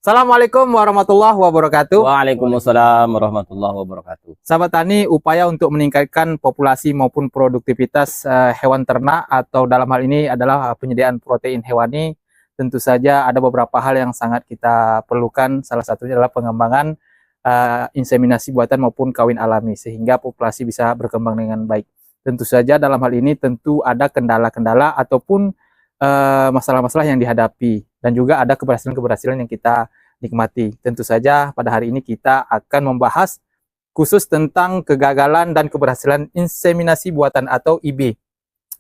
Assalamualaikum warahmatullahi wabarakatuh. Waalaikumsalam warahmatullahi wabarakatuh. Sahabat tani, upaya untuk meningkatkan populasi maupun produktivitas hewan ternak atau dalam hal ini adalah penyediaan protein hewani. Tentu saja ada beberapa hal yang sangat kita perlukan. Salah satunya adalah pengembangan inseminasi buatan maupun kawin alami sehingga populasi bisa berkembang dengan baik. Tentu saja dalam hal ini tentu ada kendala-kendala ataupun masalah-masalah yang dihadapi dan juga ada keberhasilan-keberhasilan yang kita nikmati. Tentu saja pada hari ini kita akan membahas khusus tentang kegagalan dan keberhasilan inseminasi buatan atau IB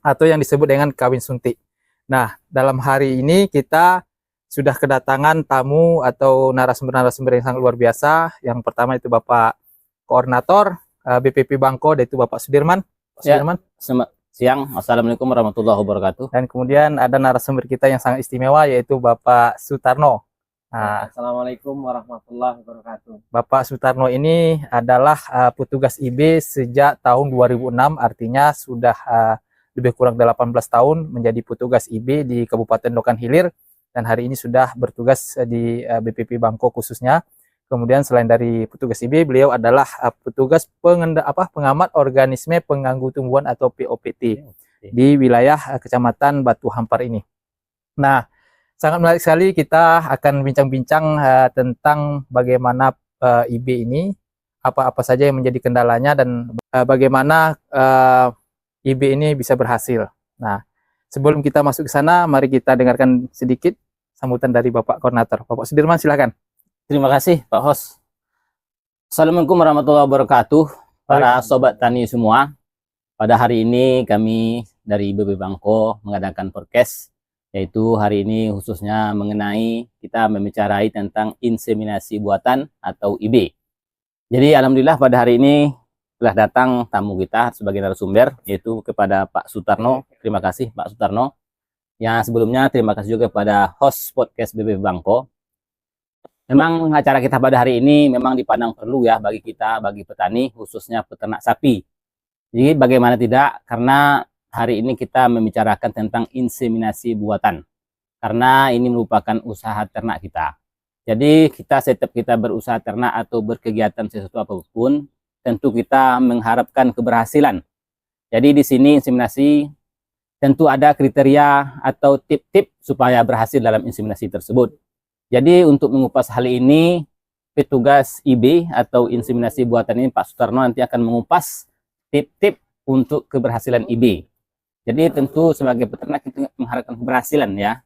atau yang disebut dengan kawin suntik. Nah, dalam hari ini kita sudah kedatangan tamu atau narasumber-narasumber yang sangat luar biasa. Yang pertama itu Bapak Koordinator BPP Bangko, yaitu Bapak Sudirman. Sudirman. Siang, Assalamualaikum warahmatullahi wabarakatuh. Dan kemudian ada narasumber kita yang sangat istimewa, yaitu Bapak Sutarno. Nah, Assalamualaikum warahmatullahi wabarakatuh. Bapak Sutarno ini adalah petugas IB sejak tahun 2006, artinya sudah lebih kurang 18 tahun menjadi petugas IB di Kabupaten Lokan Hilir, dan hari ini sudah bertugas di BPP Bangko khususnya. Kemudian selain dari petugas IB, beliau adalah petugas pengamat organisme pengganggu tumbuhan atau POPT di wilayah Kecamatan Batu Hampar ini. Nah, sangat menarik sekali kita akan bincang-bincang tentang bagaimana IB ini, apa-apa saja yang menjadi kendalanya dan bagaimana IB ini bisa berhasil. Nah, sebelum kita masuk ke sana, mari kita dengarkan sedikit sambutan dari Bapak Koordinator. Bapak Sudirman, silakan. Terima kasih Pak Hos. Assalamualaikum warahmatullahi wabarakatuh. Para sobat tani semua, pada hari ini kami dari BPP Bangko mengadakan podcast, yaitu hari ini khususnya mengenai kita membicarakan tentang inseminasi buatan atau IB. Jadi alhamdulillah pada hari ini telah datang tamu kita sebagai narasumber, yaitu kepada Pak Sutarno. Terima kasih Pak Sutarno. Yang sebelumnya terima kasih juga kepada host podcast BPP Bangko. Memang acara kita pada hari ini memang dipandang perlu ya bagi kita, bagi petani, khususnya peternak sapi. Jadi bagaimana tidak, karena hari ini kita membicarakan tentang inseminasi buatan. Karena ini merupakan usaha ternak kita. Jadi setiap kita berusaha ternak atau berkegiatan sesuatu apapun, tentu kita mengharapkan keberhasilan. Jadi di sini inseminasi tentu ada kriteria atau tip-tip supaya berhasil dalam inseminasi tersebut. Jadi untuk mengupas hal ini, petugas IB atau inseminasi buatan ini Pak Sutarno nanti akan mengupas tip-tip untuk keberhasilan IB. Jadi tentu sebagai peternak kita mengharapkan keberhasilan ya.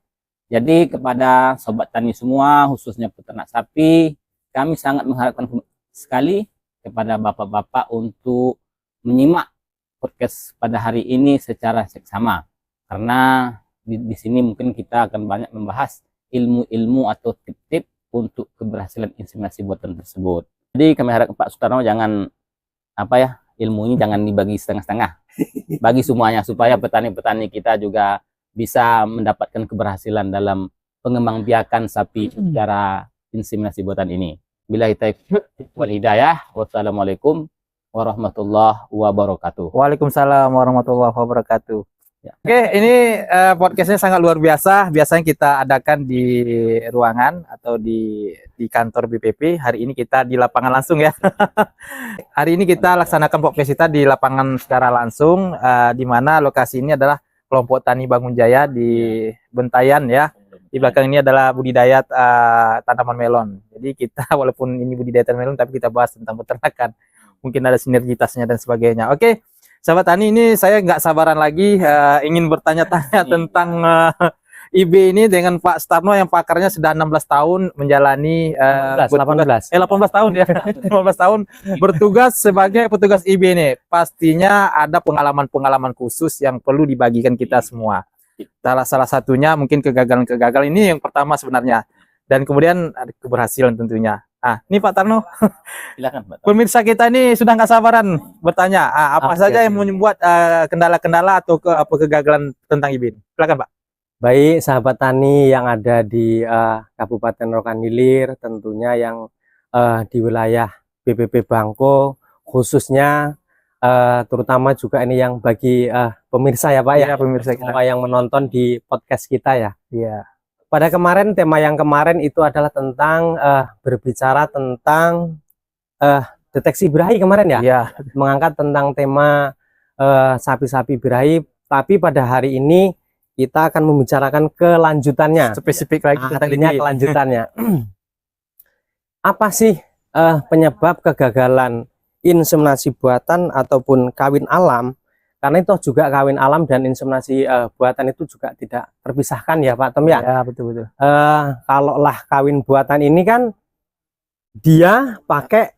Jadi kepada sobat tani semua, khususnya peternak sapi, kami sangat mengharapkan sekali kepada bapak-bapak untuk menyimak podcast pada hari ini secara seksama. Karena di sini mungkin kita akan banyak membahas ilmu-ilmu atau tip-tip untuk keberhasilan inseminasi buatan tersebut. Jadi kami harap Pak Sutarno jangan ilmu ini jangan dibagi setengah-setengah, bagi semuanya supaya petani-petani kita juga bisa mendapatkan keberhasilan dalam pengembangbiakan sapi secara inseminasi buatan ini. Billahi taufiq wal hidayah. Wassalamualaikum warahmatullahi wabarakatuh. Waalaikumsalam warahmatullahi wabarakatuh. Ya. Oke, ini podcastnya sangat luar biasa. Biasanya kita adakan di ruangan atau di kantor BPP. Hari ini kita di lapangan langsung ya. Hari ini kita laksanakan podcast kita di lapangan secara langsung, di mana lokasi ini adalah kelompok tani Bangun Jaya di Bentayan ya. Di belakang ini adalah budidaya tanaman melon. Jadi kita walaupun ini budidaya tanaman melon, tapi kita bahas tentang peternakan. Mungkin ada sinergitasnya dan sebagainya. Oke. Sahabat tani, ini saya nggak sabaran lagi ingin bertanya-tanya tentang IB ini dengan Pak Sutarno yang pakarnya sudah 16 tahun menjalani 18 tahun ya 15 tahun bertugas sebagai petugas IB ini. Pastinya ada pengalaman-pengalaman khusus yang perlu dibagikan kita semua. Salah satunya mungkin kegagalan-kegagalan ini yang pertama sebenarnya, dan kemudian ada keberhasilan tentunya. Nah, ini Pak Tarno, Silakan Pak. Pemirsa kita ini sudah nggak sabaran bertanya apa saja yang membuat kendala-kendala atau kegagalan tentang IB. Silakan Pak. Baik sahabat tani yang ada di Kabupaten Rokan Hilir, tentunya yang di wilayah BPP Bangko, khususnya terutama juga ini yang bagi pemirsa ya Pak ya, pemirsa kita yang menonton di podcast kita ya. Iya. pada kemarin tema yang kemarin itu adalah tentang berbicara tentang deteksi birahi kemarin ya. Iya. Mengangkat tentang tema sapi-sapi birahi, tapi pada hari ini kita akan membicarakan kelanjutannya. Spesifik lagi tentang Artinya ini. kelanjutannya. Apa sih penyebab kegagalan inseminasi buatan ataupun kawin alam? Karena itu juga kawin alam dan inseminasi buatan itu juga tidak terpisahkan ya Pak Tom ya. Ya, betul-betul. Kalaulah kawin buatan ini kan dia pakai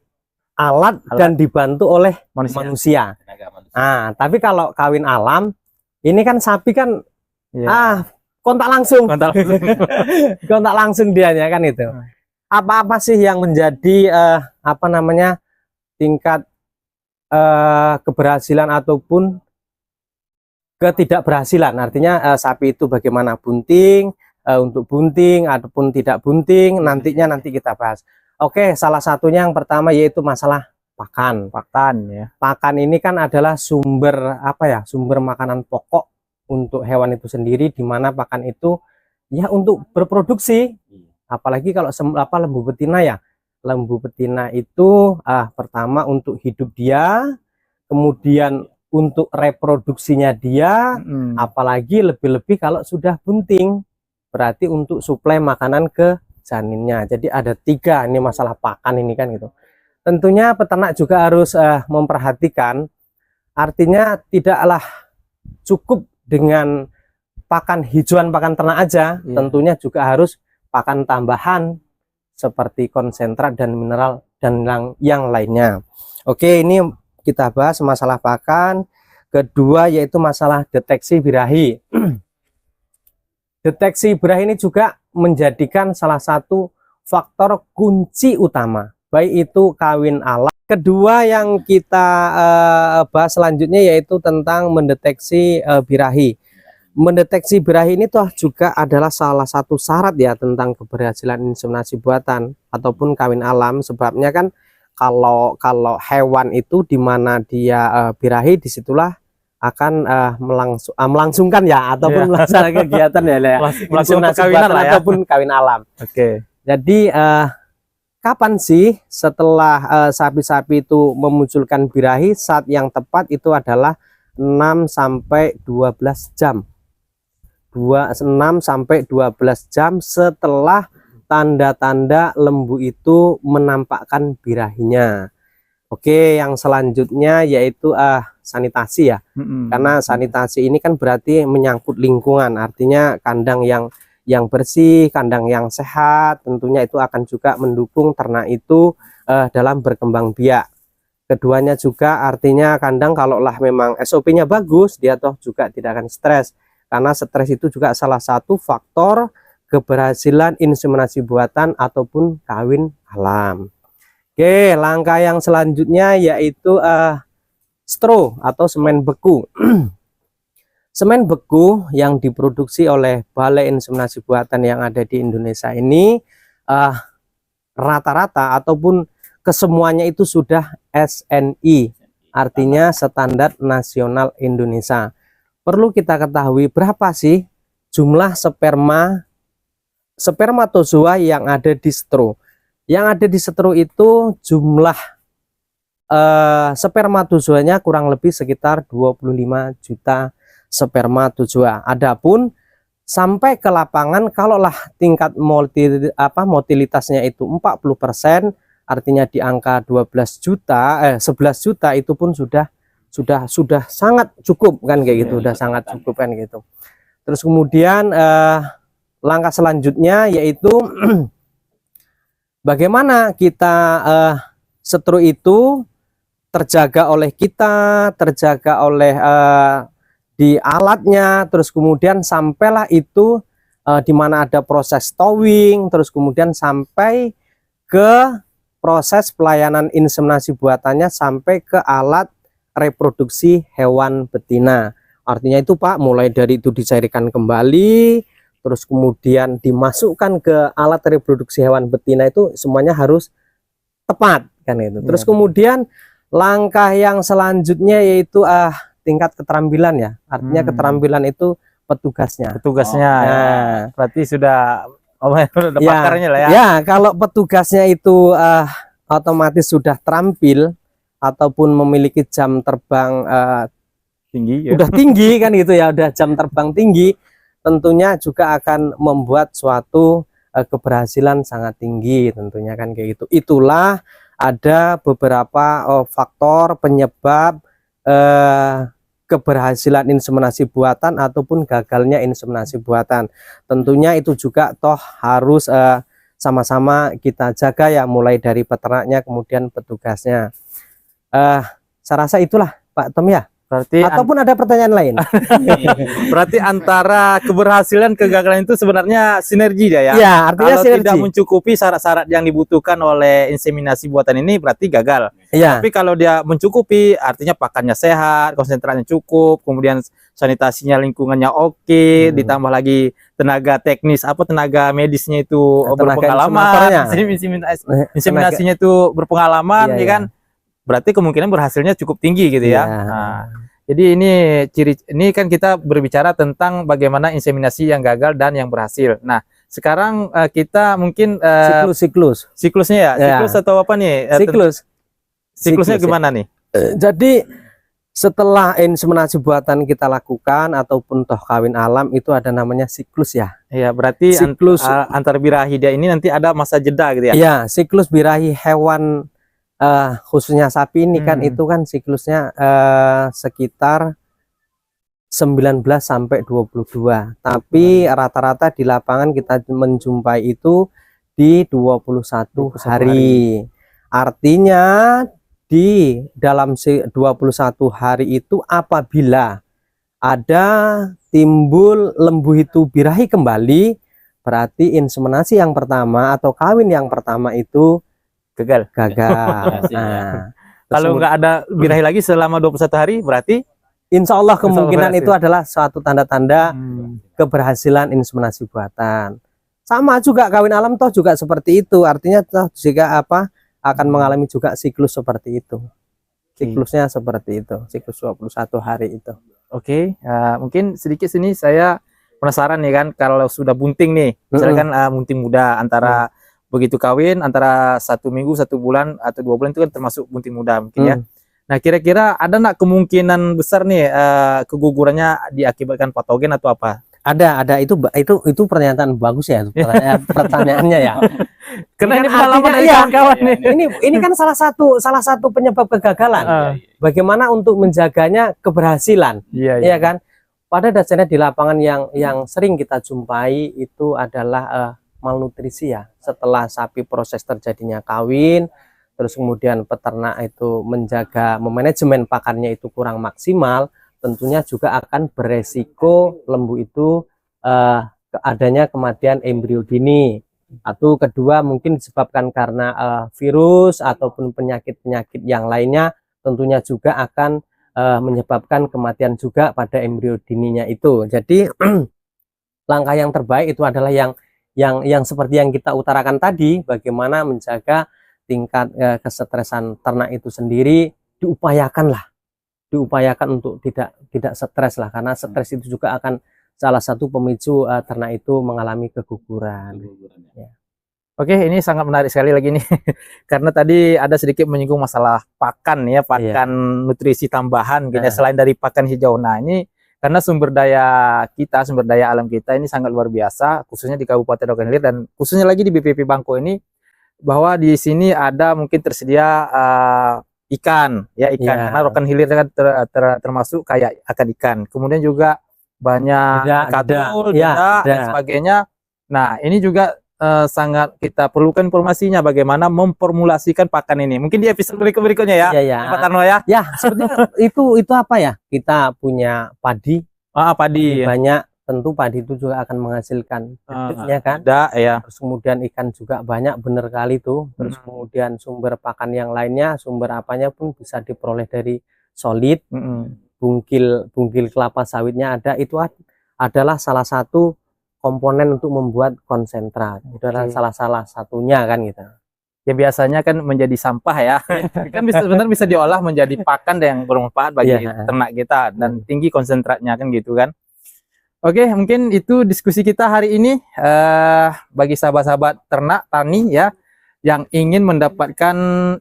alat dan dibantu oleh manusia. Tapi kalau kawin alam ini kan sapi kan kontak langsung. Kontak langsung dianya kan itu. Apa sih yang menjadi tingkat keberhasilan ataupun ketidakberhasilan? Artinya sapi itu bagaimana bunting, untuk bunting ataupun tidak bunting, nanti kita bahas. Oke, salah satunya yang pertama yaitu masalah pakan. Ya. Pakan ini kan adalah sumber sumber makanan pokok untuk hewan itu sendiri, di mana pakan itu ya untuk berproduksi. Apalagi kalau lembu betina ya. Lembu betina itu pertama untuk hidup dia, kemudian untuk reproduksinya dia, apalagi lebih-lebih kalau sudah bunting, berarti untuk suplai makanan ke janinnya. Jadi ada 3 ini masalah pakan ini kan gitu. Tentunya peternak juga harus memperhatikan, artinya tidaklah cukup dengan pakan hijauan, pakan ternak aja, tentunya juga harus pakan tambahan seperti konsentrat dan mineral dan yang lainnya. Oke, ini kita bahas masalah pakan. Kedua yaitu masalah deteksi birahi. Deteksi birahi ini juga menjadikan salah satu faktor kunci utama, baik itu kawin alam. Kedua yang kita bahas selanjutnya yaitu tentang mendeteksi birahi. Mendeteksi birahi ini toh juga adalah salah satu syarat ya tentang keberhasilan inseminasi buatan ataupun kawin alam. Sebabnya kan kalau hewan itu dimana dia birahi, disitulah akan melangsungkan ya ataupun melaksanakan kegiatan ya, inseminasi buatan ataupun kawin alam. Oke. Jadi kapan sih setelah sapi-sapi itu memunculkan birahi? Saat yang tepat itu adalah 6 sampai 12 jam. 6 sampai 12 jam setelah tanda-tanda lembu itu menampakkan birahinya. Oke, yang selanjutnya yaitu sanitasi ya. Karena sanitasi ini kan berarti menyangkut lingkungan, artinya kandang yang bersih, kandang yang sehat, tentunya itu akan juga mendukung ternak itu dalam berkembang biak. Keduanya juga artinya kandang kalaulah memang SOP-nya bagus, dia toh juga tidak akan stres. Karena stres itu juga salah satu faktor keberhasilan inseminasi buatan ataupun kawin alam. Oke, langkah yang selanjutnya yaitu straw atau semen beku. Semen beku yang diproduksi oleh Balai Inseminasi Buatan yang ada di Indonesia ini rata-rata ataupun kesemuanya itu sudah SNI, artinya Standar Nasional Indonesia. Perlu kita ketahui berapa sih jumlah spermatozoa yang ada di straw. Yang ada di straw itu jumlah spermatozoanya kurang lebih sekitar 25 juta spermatozoa. Adapun sampai ke lapangan kalaulah tingkat motilitasnya itu 40%, artinya di angka 11 juta itu pun sudah sangat cukup kan kayak gitu, udah sangat cukup kan gitu. Terus kemudian langkah selanjutnya yaitu bagaimana kita straw itu terjaga oleh kita, terjaga oleh di alatnya, terus kemudian sampailah itu di mana ada proses towing, terus kemudian sampai ke proses pelayanan inseminasi buatannya sampai ke alat reproduksi hewan betina. Artinya itu Pak, mulai dari itu dicairkan kembali, terus kemudian dimasukkan ke alat reproduksi hewan betina, itu semuanya harus tepat kan itu. Terus kemudian langkah yang selanjutnya yaitu tingkat keterampilan ya. Artinya keterampilan itu petugasnya. Petugasnya. Oh, Ya. nah. Berarti sudah udah Ya, pakarnya lah ya. Ya, kalau petugasnya itu otomatis sudah terampil ataupun memiliki jam terbang Tinggi ya. udah tinggi kan gitu ya, udah jam terbang tinggi, tentunya juga akan membuat suatu keberhasilan sangat tinggi tentunya kan kayak gitu. Itulah ada beberapa faktor penyebab keberhasilan inseminasi buatan ataupun gagalnya inseminasi buatan. Tentunya itu juga toh harus sama-sama kita jaga ya, mulai dari peternaknya kemudian petugasnya. Saya rasa itulah Pak Tom ya. Berarti Ataupun ada pertanyaan lain? berarti antara keberhasilan kegagalan itu sebenarnya sinergi dia ya. Ya, artinya Kalau sinergi. tidak mencukupi syarat-syarat yang dibutuhkan oleh inseminasi buatan ini berarti gagal. Ya, Tapi kalau dia mencukupi, artinya pakannya sehat, konsentratnya cukup, kemudian sanitasinya lingkungannya oke, ditambah lagi tenaga teknis tenaga medisnya itu Tenaga berpengalaman, inseminatornya. inseminasinya itu berpengalaman, Iya, ya iya. kan? Berarti kemungkinan berhasilnya cukup tinggi gitu ya. Iya. Nah, jadi ini kan kita berbicara tentang bagaimana inseminasi yang gagal dan yang berhasil. Nah, sekarang kita mungkin siklus. siklusnya ya, Ya. siklus atau apa nih? Siklus Siklusnya ya. gimana nih? Jadi setelah inseminasi buatan kita lakukan ataupun toh kawin alam itu ada namanya siklus ya. Iya, berarti Siklus. antar birahi dia ini nanti ada masa jeda gitu ya. Iya, siklus birahi hewan khususnya sapi ini kan itu kan siklusnya sekitar 19 sampai 22. Tapi rata-rata di lapangan kita menjumpai itu di 21 hari. Artinya di dalam 21 hari itu apabila ada timbul lembu itu birahi kembali, berarti inseminasi yang pertama atau kawin yang pertama itu Gagal. Nah, Kalau nggak ada birahi lagi selama 21 hari, berarti insya Allah kemungkinan berhasil. itu adalah suatu tanda-tanda keberhasilan inseminasi buatan. Sama juga kawin alam toh juga seperti itu. Artinya toh jika akan mengalami juga siklus seperti itu. Siklusnya seperti itu, siklus 21 hari itu. Oke, mungkin sedikit sini saya penasaran nih kan, kalau sudah bunting nih, misalkan bunting muda antara begitu kawin antara 1 minggu, 1 bulan atau 2 bulan itu kan termasuk bunting muda mungkin ya. Nah, kira-kira ada nggak kemungkinan besar nih kegugurannya diakibatkan patogen atau apa? Ada itu pernyataan bagus ya pertanyaannya ya. Karena ini Kan pengalaman artinya, dari iya, kawan-kawan nih. Ini kan salah satu penyebab kegagalan. Bagaimana untuk menjaganya keberhasilan, ya kan? Pada dasarnya di lapangan yang sering kita jumpai itu adalah malnutrisi ya. Setelah sapi proses terjadinya kawin, terus kemudian peternak itu menjaga memanajemen pakannya itu kurang maksimal, tentunya juga akan beresiko lembu itu adanya kematian embrio dini. Atau kedua mungkin disebabkan karena virus ataupun penyakit-penyakit yang lainnya, tentunya juga akan menyebabkan kematian juga pada embrio dininya itu. Jadi langkah yang terbaik itu adalah yang seperti yang kita utarakan tadi, bagaimana menjaga tingkat kesetresan ternak itu sendiri, diupayakan untuk tidak stres lah, karena stres itu juga akan salah satu pemicu ternak itu mengalami keguguran. Ya. Oke, ini sangat menarik sekali lagi nih, karena tadi ada sedikit menyinggung masalah pakan ya, pakan nutrisi tambahan, gitu ya, selain dari pakan hijau. Nah, ini karena sumber daya alam kita ini sangat luar biasa, khususnya di Kabupaten Rokan Hilir dan khususnya lagi di BPP Bangko ini, bahwa di sini ada mungkin tersedia ikan, karena Rokan Hilir kan termasuk kayak akan ikan. Kemudian juga banyak katul, dan sebagainya. Nah, ini juga sangat kita perlukan informasinya bagaimana memformulasikan pakan ini. Mungkin di episode berikutnya ya, Pak Tarno ya. Ya, sebetulnya itu apa ya? Kita punya padi. Padi. Banyak, tentu padi itu juga akan menghasilkan ya kan? Terus kemudian ikan juga banyak, bener kali tuh. Terus kemudian sumber pakan yang lainnya, sumber apanya pun bisa diperoleh dari solid. Bungkil kelapa sawitnya ada, itu adalah salah satu komponen untuk membuat konsentrat. Itu adalah salah satunya kan gitu. Ya biasanya kan menjadi sampah ya. Kan sebenarnya bisa diolah menjadi pakan yang bermanfaat bagi ternak kita dan tinggi konsentratnya kan gitu kan. Oke, mungkin itu diskusi kita hari ini. Bagi sahabat-sahabat ternak tani ya yang ingin mendapatkan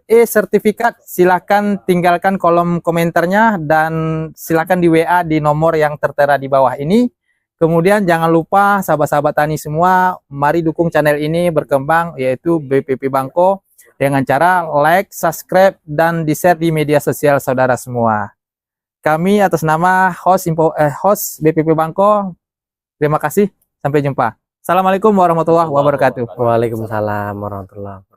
sertifikat, silakan tinggalkan kolom komentarnya dan silakan di WA di nomor yang tertera di bawah ini. Kemudian jangan lupa sahabat-sahabat tani semua, mari dukung channel ini berkembang, yaitu BPP Bangko, dengan cara like, subscribe, dan di-share di media sosial saudara semua. Kami atas nama host BPP Bangko, terima kasih, sampai jumpa. Assalamualaikum warahmatullahi wabarakatuh. Waalaikumsalam warahmatullahi wabarakatuh.